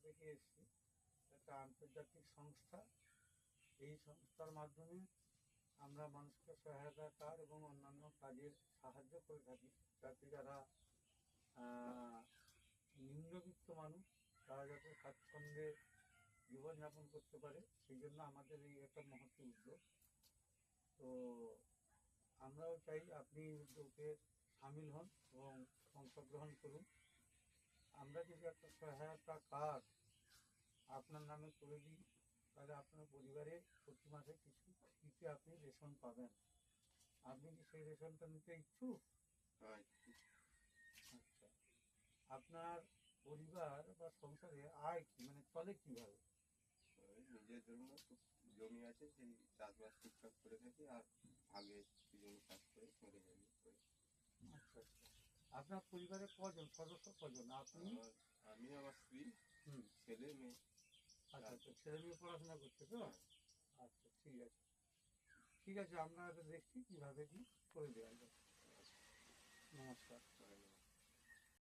থেকে এসেছি, একটা আন্তর্জাতিক সংস্থা। এই সংস্থার মাধ্যমে আমরা মানুষকে সহায়তা কাজ এবং অন্যান্য কাজের সাহায্য করে থাকি, যাতে যারা নিম্নবিত্ত মানুষ তারা যাতে স্বাচ্ছন্দ্যে জীবনযাপন করতে পারে, সেই জন্য আমাদের এই একটা মহৎ উদ্যোগ। তো আমরাও চাই আপনি উদ্যোগে সামিল হন এবং অংশগ্রহণ করুন। আমরা যদি একটা সহায়তা কার্ড আপনার নামে করে দিই, তাহলে আপনার পরিবারে প্রতি মাসে কিছু কিছু আপনি রেশন পাবেন। আপনি কি সেই রেশনটা নিতে ইচ্ছুক? আচ্ছা, আপনার পরিবার বা সংসারে আয় কি, মানে চলে কিভাবে? নিজের জন্য জমি আছে, সেই চাষবাস ঠিকঠাক করে থাকি, আর আগে জমি চাষ করে মেরে জমি করি। আচ্ছা আচ্ছা, আপনার পরিবারে কজন সদস্য, কজন? আপনি, আমি, আমার স্ত্রী, ছেলে মেয়ে। আচ্ছা আচ্ছা, ছেলে মেয়ে পড়াশোনা করছে তো? আচ্ছা, ঠিক আছে ঠিক আছে, আমরা দেখছি কীভাবে কি করে দেওয়া যায়। নমস্কার।